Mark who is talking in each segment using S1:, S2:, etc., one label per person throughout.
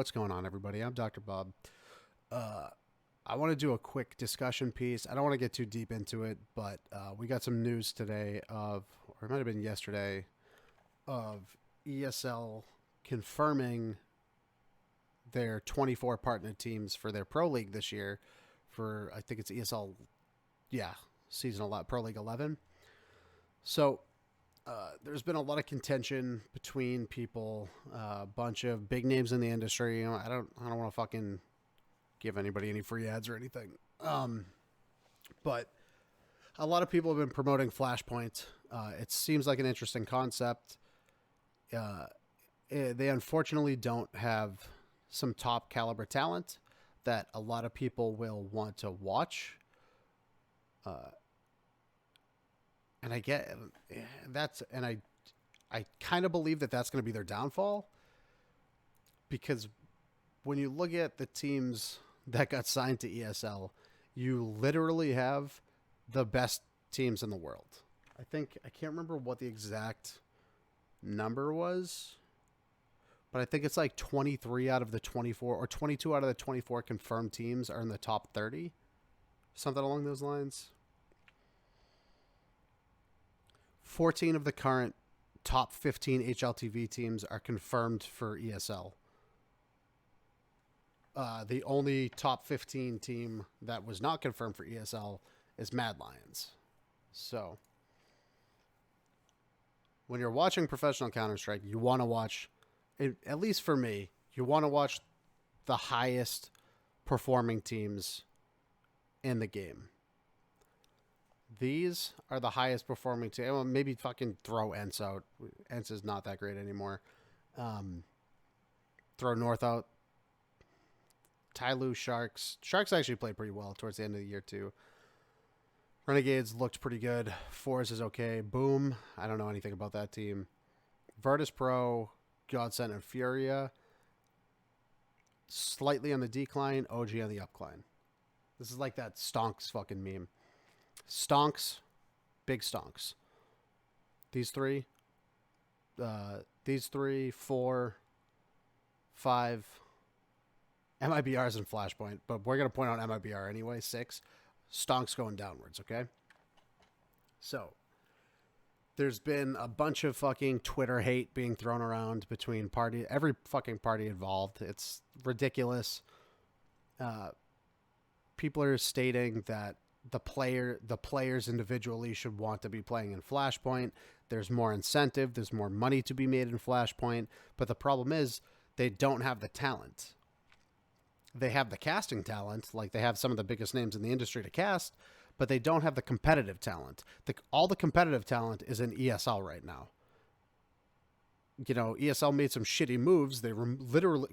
S1: what's going on, everybody? I'm Dr. Bob. Uh, I want to do a quick discussion piece. I don't want to get too deep into it, but we got some news today or it might have been yesterday, of ESL confirming their 24 partner teams for their Pro League this year for, I think it's ESL, yeah, Season 11, Pro League 11. So there's been a lot of contention between people, a bunch of big names in the industry. You know, I don't want to fucking give anybody any free ads or anything. But a lot of people have been promoting FlashPoint. It seems like an interesting concept. They unfortunately don't have some top caliber talent that a lot of people will want to watch. And I get that's, and I kind of believe that that's going to be their downfall, because when you look at the teams that got signed to ESL, you literally have the best teams in the world. I can't remember what the exact number was, but I think it's like 23 out of the 24 or 22 out of the 24 confirmed teams are in the top 30, something along those lines. 14 of the current top 15 HLTV teams are confirmed for ESL. The only top 15 team that was not confirmed for ESL is Mad Lions. So, when you're watching professional Counter-Strike, you want to watch, at least for me, you want to watch the highest performing teams in the game. These are the highest performing team. Well, maybe fucking throw Ents out. Ents is not that great anymore. Throw North out. Tyloo Sharks. Sharks actually played pretty well towards the end of the year, too. Renegades looked pretty good. Force is okay. Boom. I don't know anything about that team. Virtus Pro, Godsent, and Furia. Slightly on the decline. OG on the upcline. This is like that Stonks fucking meme. Stonks, big stonks. These three, 4, 5, MIBRs and FlashPoint, but we're going to point out MIBR anyway, 6. Stonks going downwards, okay? So, there's been a bunch of fucking Twitter hate being thrown around between every fucking party involved. It's ridiculous. People are stating that the players individually should want to be playing in FlashPoint. There's more incentive. There's more money to be made in FlashPoint. But the problem is they don't have the talent. They have the casting talent, like they have some of the biggest names in the industry to cast, but they don't have the competitive talent. All the competitive talent is in ESL right now. You know, ESL made some shitty moves. They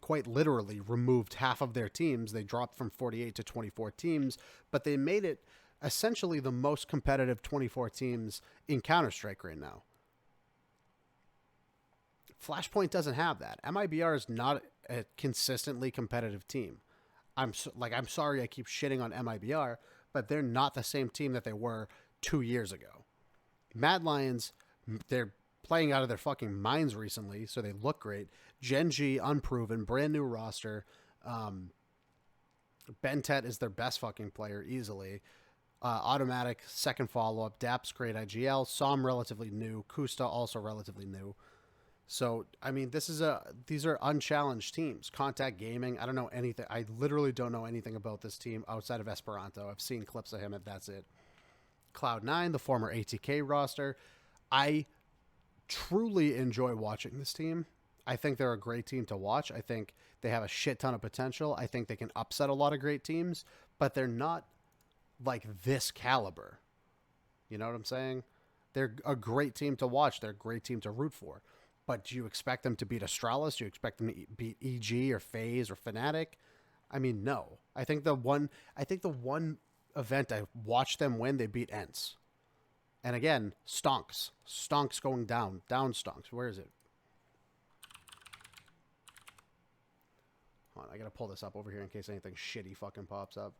S1: quite literally removed half of their teams. They dropped from 48 to 24 teams, but they made it essentially the most competitive 24 teams in Counter-Strike right now. FlashPoint doesn't have that. MIBR is not a consistently competitive team. I'm sorry I keep shitting on MIBR, but they're not the same team that they were 2 years ago. Mad Lions, they're playing out of their fucking minds recently, so they look great. Gen G, unproven, brand new roster. Bentet is their best fucking player easily. Automatic, second follow-up. Daps, great IGL. Som, relatively new. Kusta, also relatively new. So, I mean, these are unchallenged teams. Contact Gaming, I don't know anything. I literally don't know anything about this team outside of Esperanto. I've seen clips of him, and that's it. Cloud9, the former ATK roster. I truly enjoy watching this team. I think they're a great team to watch. I think they have a shit ton of potential. I think they can upset a lot of great teams, but they're not like this caliber. You know what I'm saying? They're a great team to watch. They're a great team to root for. But do you expect them to beat Astralis? Do you expect them to beat EG or FaZe or Fnatic? I mean, no. I think the one event I watched them win, they beat Ents. And again, Stonks. Stonks going down. Down Stonks. Where is it? Hold on, I gotta pull this up over here in case anything shitty fucking pops up.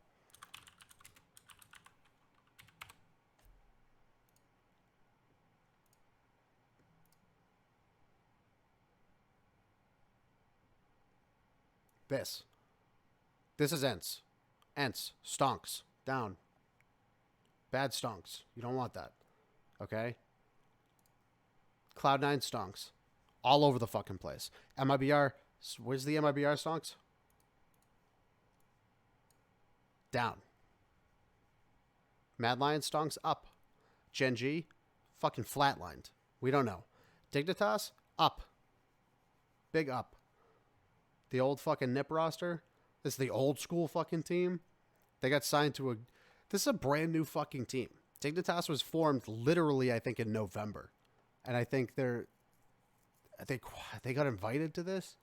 S1: This. This is Ents. Ents. Stonks. Down. Bad stonks. You don't want that. Okay? Cloud9 stonks. All over the fucking place. MIBR. Where's the MIBR stonks? Down. Mad Lion stonks up. Gen G, fucking flatlined. We don't know. Dignitas, up. Big up. The old fucking NIP roster. This is the old school fucking team. They got signed to a... This is a brand new fucking team. Dignitas was formed literally, I think, in November. And I think they got invited to this.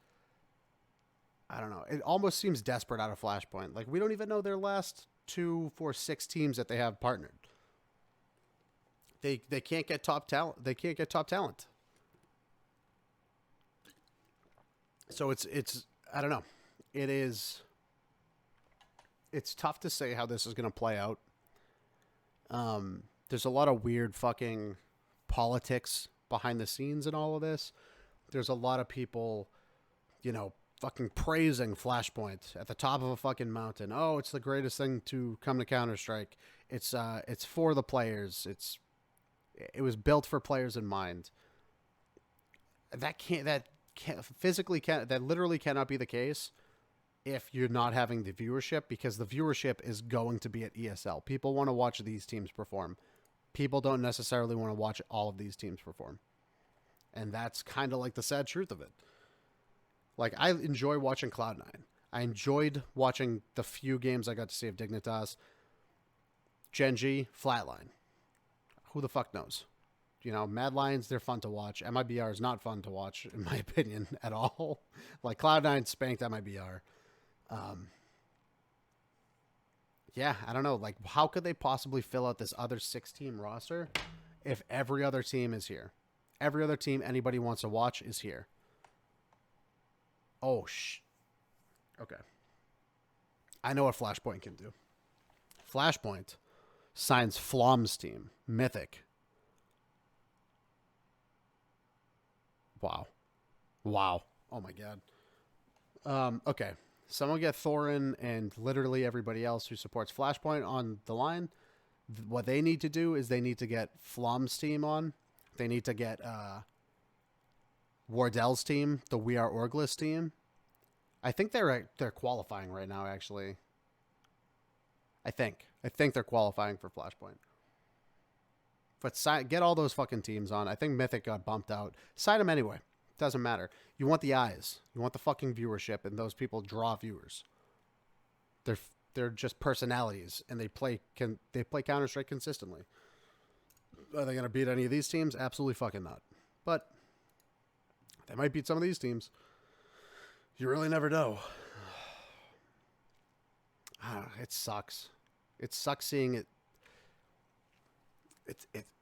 S1: I don't know. It almost seems desperate out of FlashPoint. Like, we don't even know their last 2, 4, 6 teams that they have partnered. They can't get top talent. They can't get top talent. So it's I don't know. It's tough to say how this is going to play out. There's a lot of weird fucking politics behind the scenes in all of this. There's a lot of people, fucking praising FlashPoint at the top of a fucking mountain. Oh, it's the greatest thing to come to Counter-Strike. It's for the players. It was built for players in mind. That literally cannot be the case if you're not having the viewership, because the viewership is going to be at ESL. People want to watch these teams perform. People don't necessarily want to watch all of these teams perform. And that's kind of like the sad truth of it. Like, I enjoy watching Cloud9. I enjoyed watching the few games I got to see of Dignitas. Gen G, flatline. Who the fuck knows? Mad Lions, they're fun to watch. MIBR is not fun to watch, in my opinion, at all. Like, Cloud9 spanked MIBR. Yeah, I don't know. Like, how could they possibly fill out this other 6-team roster if every other team is here? Every other team anybody wants to watch is here. Oh, okay. I know what FlashPoint can do. FlashPoint signs Flom's team, Mythic. Wow. Oh, my God. Okay. Someone get Thorin and literally everybody else who supports FlashPoint on the line. What they need to do is they need to get Flom's team on. They need to get Wardell's team, the We Are Orglis team. I think they're qualifying right now, actually. I think they're qualifying for FlashPoint. But get all those fucking teams on. I think Mythic got bumped out. Sign them anyway. Doesn't matter. You want the eyes. You want the fucking viewership, and those people draw viewers. They're just personalities, and they play Counter-Strike consistently. Are they going to beat any of these teams? Absolutely fucking not. But they might beat some of these teams. You really never know. It sucks. It sucks seeing it.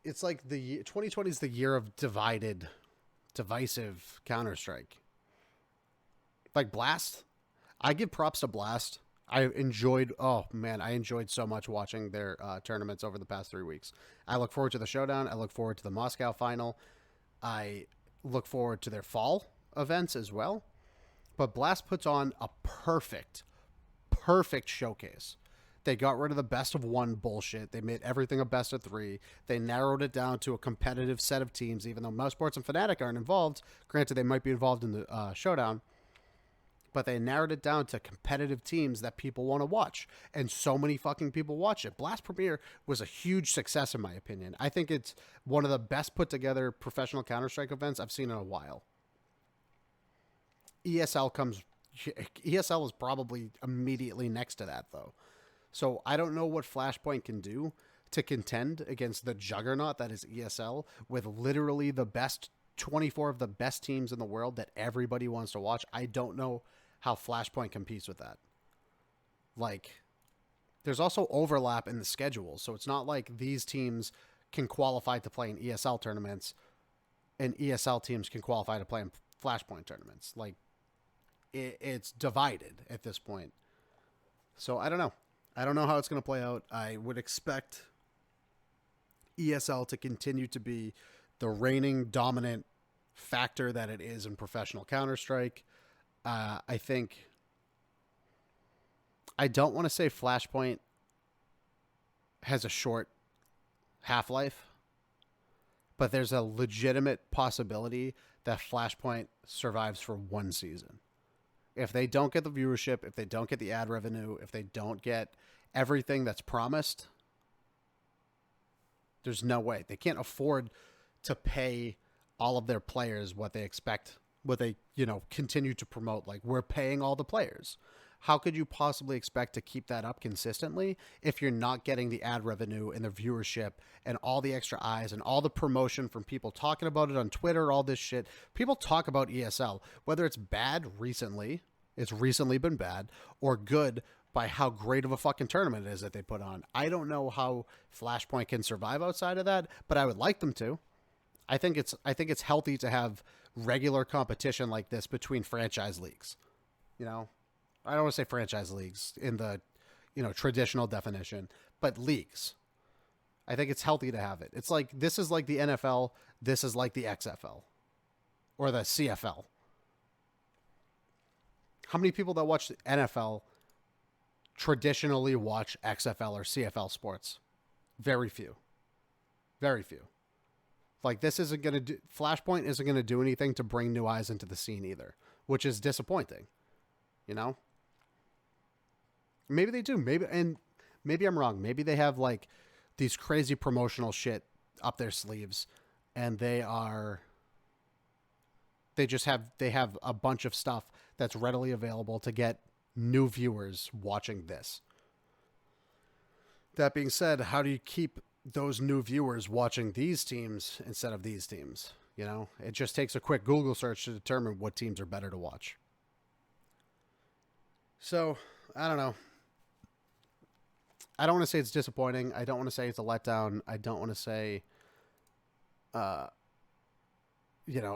S1: It's like the 2020 is the year of divisive Counter-Strike. Like Blast, I give props to Blast. I enjoyed so much watching their tournaments over the past 3 weeks. I look forward to the Showdown. I look forward to the Moscow final. I look forward to their fall events as well. But Blast puts on a perfect showcase. They got rid of the best of one bullshit. They made everything a best of 3. They narrowed it down to a competitive set of teams, even though Mousesports and Fnatic aren't involved. Granted, they might be involved in the Showdown. But they narrowed it down to competitive teams that people want to watch. And so many fucking people watch it. Blast Premier was a huge success, in my opinion. I think it's one of the best put together professional Counter-Strike events I've seen in a while. ESL is probably immediately next to that, though. So I don't know what FlashPoint can do to contend against the juggernaut that is ESL with literally the best 24 of the best teams in the world that everybody wants to watch. I don't know how FlashPoint competes with that. Like, there's also overlap in the schedule. So it's not like these teams can qualify to play in ESL tournaments and ESL teams can qualify to play in FlashPoint tournaments. Like, it's divided at this point. So I don't know. I don't know how it's going to play out. I would expect ESL to continue to be the reigning dominant factor that it is in professional Counter-Strike. I think I don't want to say FlashPoint has a short half-life, but there's a legitimate possibility that FlashPoint survives for one season. If they don't get the viewership, if they don't get the ad revenue, if they don't get everything that's promised, there's no way. They can't afford to pay all of their players what they expect, what they, continue to promote. Like, we're paying all the players. How could you possibly expect to keep that up consistently if you're not getting the ad revenue and the viewership and all the extra eyes and all the promotion from people talking about it on Twitter, all this shit? People talk about ESL, whether it's bad recently, it's recently been bad, or good by how great of a fucking tournament it is that they put on. I don't know how FlashPoint can survive outside of that, but I would like them to. I think it's healthy to have regular competition like this between franchise leagues. I don't want to say franchise leagues in the, traditional definition, but leagues. I think it's healthy to have it. It's like, this is like the NFL. This is like the XFL or the CFL. How many people that watch the NFL traditionally watch XFL or CFL sports? Very few. Very few. Like, this isn't going to do, FlashPoint isn't going to do anything to bring new eyes into the scene either, which is disappointing. Maybe they do. Maybe I'm wrong. Maybe they have like these crazy promotional shit up their sleeves, and they have a bunch of stuff that's readily available to get new viewers watching this. That being said, how do you keep those new viewers watching these teams instead of these teams? It just takes a quick Google search to determine what teams are better to watch. So, I don't know. I don't want to say it's disappointing. I don't want to say it's a letdown. I don't want to say,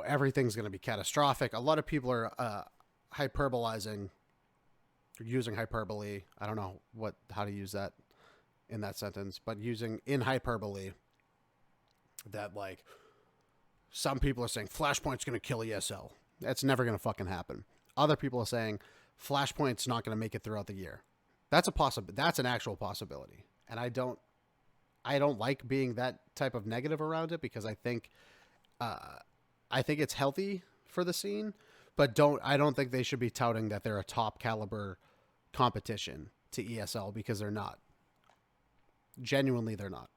S1: everything's going to be catastrophic. A lot of people are hyperbolizing, or using hyperbole. I don't know how to use that in that sentence, but using in hyperbole that, like, some people are saying FlashPoint's going to kill ESL. That's never going to fucking happen. Other people are saying FlashPoint's not going to make it throughout the year. That's an actual possibility. And I don't like being that type of negative around it, because I think it's healthy for the scene, but I don't think they should be touting that they're a top caliber competition to ESL, because they're not. Genuinely, they're not.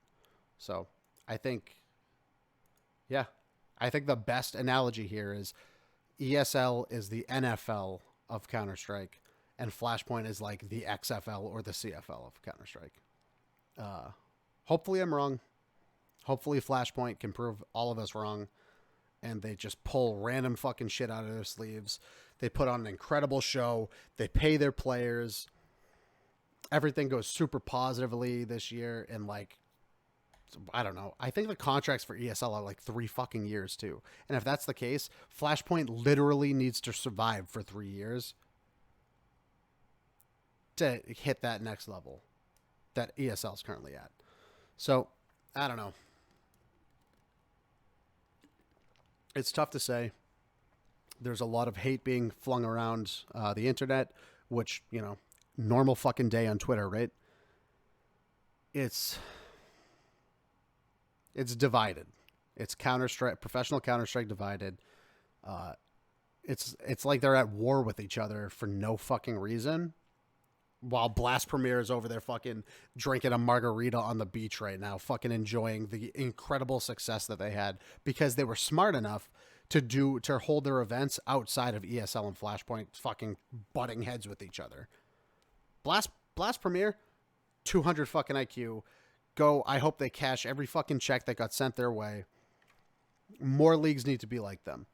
S1: So I think the best analogy here is ESL is the NFL of Counter-Strike, and FlashPoint is like the XFL or the CFL of Counter-Strike. Hopefully I'm wrong. Hopefully FlashPoint can prove all of us wrong, and they just pull random fucking shit out of their sleeves. They put on an incredible show. They pay their players. Everything goes super positively this year, and like, I don't know. I think the contracts for ESL are like 3 fucking years too. And if that's the case, FlashPoint literally needs to survive for 3 years to hit that next level that ESL is currently at. So, I don't know. It's tough to say. There's a lot of hate being flung around the internet, which, normal fucking day on Twitter, right? It's divided. It's Counter-Strike, professional Counter-Strike divided. It's like they're at war with each other for no fucking reason, while Blast Premier is over there fucking drinking a margarita on the beach right now, fucking enjoying the incredible success that they had because they were smart enough to hold their events outside of ESL and FlashPoint, fucking butting heads with each other. Blast Premier, 200 fucking IQ. Go. I hope they cash every fucking check that got sent their way. More leagues need to be like them.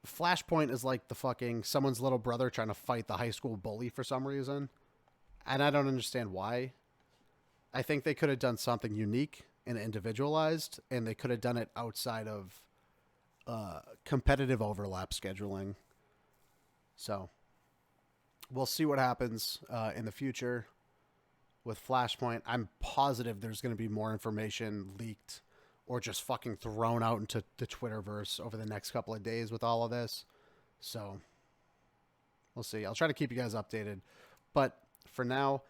S1: FlashPoint is like the fucking someone's little brother trying to fight the high school bully for some reason. And I don't understand why. I think they could have done something unique and individualized, and they could have done it outside of competitive overlap scheduling. So we'll see what happens in the future with FlashPoint. I'm positive there's going to be more information leaked or just fucking thrown out into the Twitterverse over the next couple of days with all of this. So we'll see. I'll try to keep you guys updated. But for now,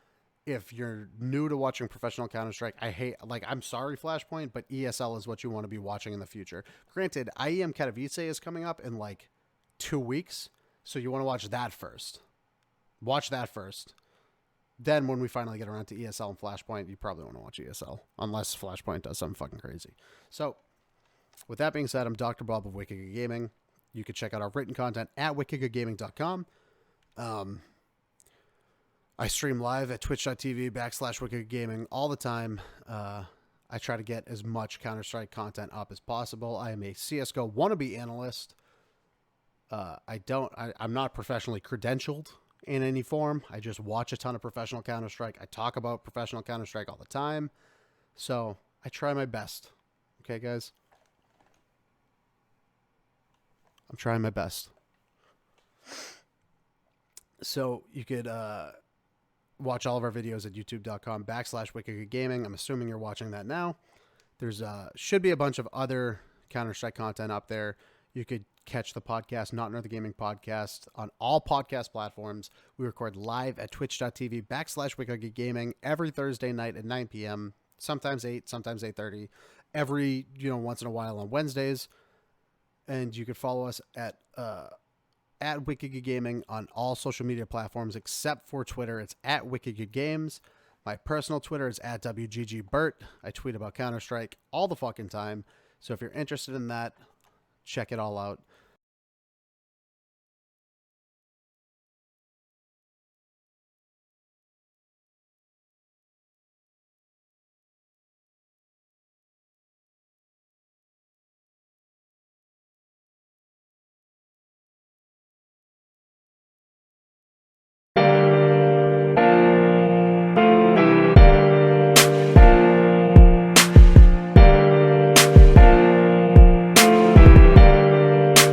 S1: if you're new to watching professional Counter-Strike, I'm sorry, FlashPoint, but ESL is what you want to be watching in the future. Granted, IEM Katowice is coming up in like 2 weeks, so you want to watch that first. Watch that first. Then when we finally get around to ESL and FlashPoint, you probably want to watch ESL, unless FlashPoint does something fucking crazy. So, with that being said, I'm Dr. Bob of Wicked Gaming. You can check out our written content at wickedgaming.com. I stream live at twitch.tv/wickedgaming all the time. I try to get as much Counter-Strike content up as possible. I am a CSGO wannabe analyst. I'm not professionally credentialed in any form. I just watch a ton of professional Counter-Strike. I talk about professional Counter-Strike all the time. So I try my best. Okay, guys? I'm trying my best. So you could watch all of our videos at youtube.com/wickedgaming. I'm assuming you're watching that now. There's should be a bunch of other Counter-Strike content up there. You could catch the podcast, Not Another Gaming Podcast, on all podcast platforms. We record live at twitch.tv/wickedgaming every Thursday night at 9 p.m., sometimes 8, sometimes 8:30, every, once in a while on Wednesdays. And you can follow us at Wicked Gaming on all social media platforms except for Twitter. It's at Wicked Games. My personal Twitter is at WGGBert. I tweet about Counter-Strike all the fucking time. So if you're interested in that, check it all out.